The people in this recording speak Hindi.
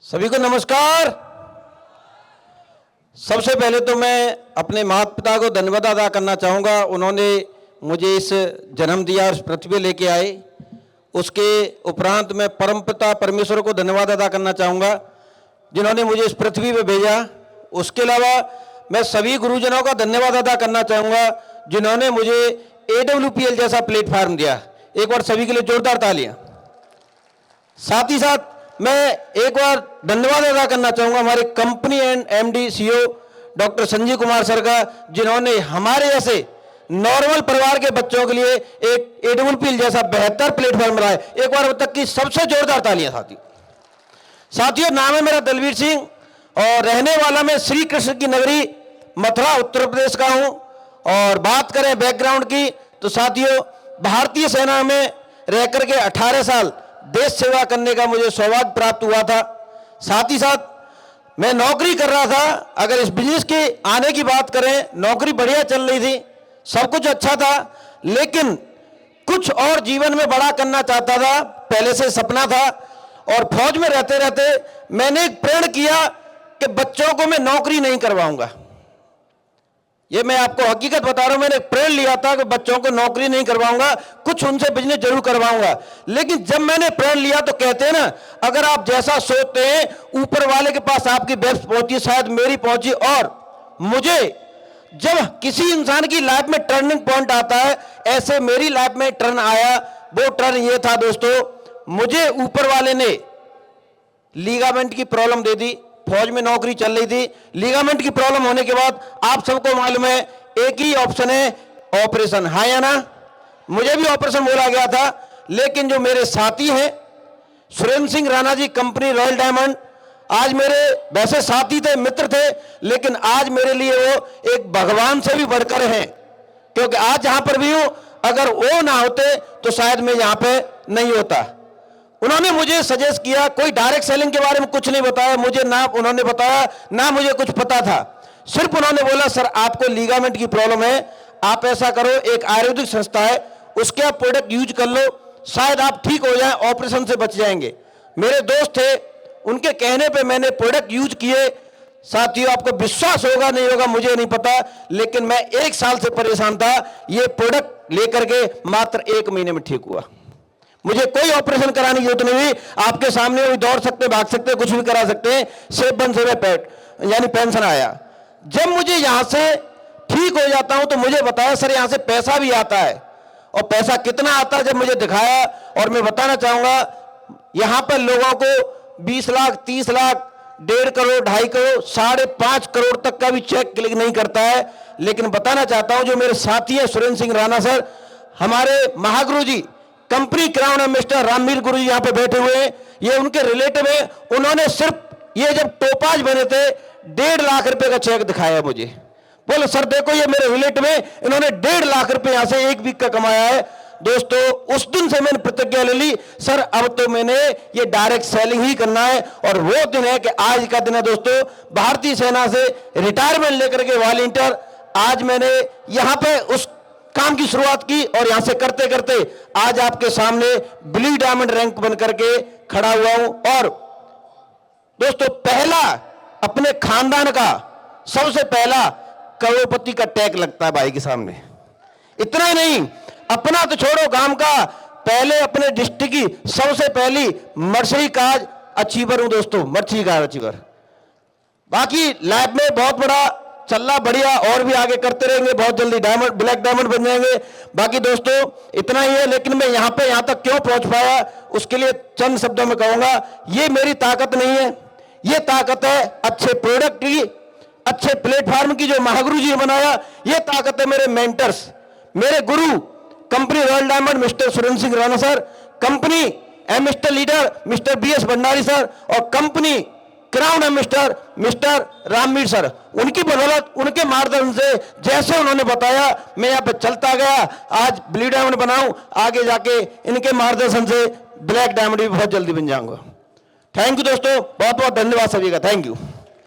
सभी को नमस्कार। सबसे पहले तो मैं अपने माता पिता को धन्यवाद अदा करना चाहूँगा। उन्होंने मुझे इस जन्म दिया, इस पृथ्वी पे लेके आए। उसके उपरांत मैं परमपिता परमेश्वर को धन्यवाद अदा करना चाहूँगा जिन्होंने मुझे इस पृथ्वी पे भेजा। उसके अलावा मैं सभी गुरुजनों का धन्यवाद अदा करना चाहूँगा जिन्होंने मुझे AWPL जैसा प्लेटफार्म दिया। एक बार सभी के लिए जोरदार तालियां। साथ ही साथ मैं एक बार धन्यवाद अदा करना चाहूँगा हमारे company and MD CEO doctor Sanjeev Kumar sir का, जिन्होंने हमारे जैसे नॉर्मल परिवार के बच्चों के लिए एक AWPL जैसा बेहतर प्लेटफॉर्म बनाया। एक बार अब तक की सबसे जोरदार तालियां साथियों। नाम है मेरा दलवीर सिंह और रहने वाला मैं श्री कृष्ण की नगरी मथुरा उत्तर प्रदेश का हूं। और बात करें बैकग्राउंड की तो साथियों, भारतीय सेना में रहकर के 18 साल देश सेवा करने का मुझे सौभाग्य प्राप्त हुआ था। साथ ही साथ मैं नौकरी कर रहा था। अगर इस बिजनेस के आने की बात करें, नौकरी बढ़िया चल रही थी, सब कुछ अच्छा था, लेकिन कुछ और जीवन में बड़ा करना चाहता था, पहले से सपना था। और फौज में रहते रहते मैंने एक प्रण किया कि बच्चों को मैं नौकरी नहीं करवाऊंगा। ये मैं आपको हकीकत बता रहा हूं। मैंने प्रण लिया था कि बच्चों को नौकरी नहीं करवाऊंगा, कुछ उनसे बिजनेस जरूर करवाऊंगा। लेकिन जब मैंने प्रण लिया तो कहते हैं ना, अगर आप जैसा सोचते हैं ऊपर वाले के पास आपकी बेस्ट पहुंची, शायद मेरी पहुंची। और मुझे जब किसी इंसान की लाइफ में टर्निंग पॉइंट आता है, ऐसे मेरी लाइफ में टर्न आया। वो टर्न ये था दोस्तों, मुझे ऊपर वाले ने लीगामेंट की प्रॉब्लम दे दी। फौज में नौकरी चल रही थी, लीगामेंट की प्रॉब्लम होने के बाद आप सबको मालूम है एक ही ऑप्शन है, ऑपरेशन। हाँ या ना? मुझे भी ऑपरेशन बोला गया था, लेकिन जो मेरे साथी हैं Surendra Singh Rana ji, company royal diamond, आज मेरे वैसे साथी थे, मित्र थे, लेकिन आज मेरे लिए वो एक भगवान से भी बढ़कर हैं। क्योंकि आज जहां पर भी हूं, अगर वो ना होते तो शायद मैं यहां पे नहीं होता। उन्होंने मुझे सजेस्ट किया, कोई डायरेक्ट सेलिंग के बारे में कुछ नहीं बताया मुझे, ना उन्होंने बताया ना मुझे कुछ पता था। सिर्फ उन्होंने बोला सर आपको लीगामेंट की प्रॉब्लम है, आप ऐसा करो, एक आयुर्वेदिक संस्था है उसके आप प्रोडक्ट यूज कर लो, शायद आप ठीक हो जाए, ऑपरेशन से बच जाएंगे। मेरे दोस्त थे, उनके कहने पर मैंने प्रोडक्ट यूज किए। साथियों, आपको विश्वास होगा नहीं होगा मुझे नहीं पता, लेकिन मैं 1 साल से परेशान था। ये प्रोडक्ट लेकर के मात्र 1 महीने में ठीक हुआ। मुझे कोई ऑपरेशन कराने की जरूरत नहीं हुई। आपके सामने भी दौड़ सकते, भाग सकते, कुछ भी करा सकते हैं। सेफ बन से पेट यानी पेंशन आया। जब मुझे यहां से ठीक हो जाता हूं तो मुझे बताया सर यहां से पैसा भी आता है। और पैसा कितना आता है जब मुझे दिखाया, और मैं बताना चाहूंगा यहां पर लोगों को 20 लाख 30 लाख 1.5 करोड़ 2.5 करोड़ 5.5 करोड़ तक का भी चेक क्लिक नहीं करता है। लेकिन बताना चाहता हूं जो मेरे साथी है सुरेंद्र सिंह राणा सर, हमारे महागुरु जी, कंपनी क्राउन एम्बेसडर रामवीर गुरु जी यहां पे बैठे हुए हैं, ये उनके रिलेटिव है। उन्होंने सिर्फ ये जब टोपाज बने थे 1.5 लाख रुपए का चेक दिखाया मुझे। बोले सर देखो ये मेरे रिलेटिव है, इन्होंने 1.5 लाख रुपए यहां से 1 वीक का कमाया है। दोस्तों उस दिन से मैंने प्रतिज्ञा ले ली, सर अब तो मैंने ये डायरेक्ट सेलिंग ही करना है। और वो दिन है कि आज का दिन है दोस्तों, भारतीय सेना से रिटायरमेंट लेकर के वॉलंटियर आज मैंने यहां पे उस काम की शुरुआत की। और यहां से करते करते आज आपके सामने ब्लू डायमंड रैंक बनकर के खड़ा हुआ हूं। और दोस्तों पहला अपने खानदान का सबसे पहला करोड़पति का टैग लगता है भाई के सामने। इतना ही नहीं, अपना तो छोड़ो, गांव का, पहले अपने डिस्ट्रिक्ट की सबसे पहली मर्सरी कार्ड अचीवर हूं दोस्तों, मर्सरी कार्ड अचीवर। बाकी लाइफ में बहुत बड़ा चल रहा, बढ़िया, और भी आगे करते रहेंगे, बहुत जल्दी डायमंड ब्लैक डायमंड बन जाएंगे। बाकी दोस्तों इतना ही है, लेकिन मैं यहां तक क्यों पहुंच पाया उसके लिए चंद शब्दों में कहूंगा, ये मेरी ताकत नहीं है, ये ताकत है अच्छे प्रोडक्ट की, अच्छे प्लेटफॉर्म की जो महागुरु जी ने बनाया। ये ताकत है मेरे मेंटर्स, मेरे गुरु company royal diamond mister Surendra Singh Rana sir, company ambassador leader mister BS Bhandari sir, और company crown ambassador mister Ramveer sir. उनकी बदौलत, उनके मार्गदर्शन से, जैसे उन्होंने बताया मैं यहाँ पे चलता गया, आज ब्लू डायमंड बनाऊं, आगे जाके इनके मार्गदर्शन से ब्लैक डायमंड भी बहुत जल्दी बन जाऊंगा। थैंक यू दोस्तों, बहुत बहुत धन्यवाद सभी का, थैंक यू।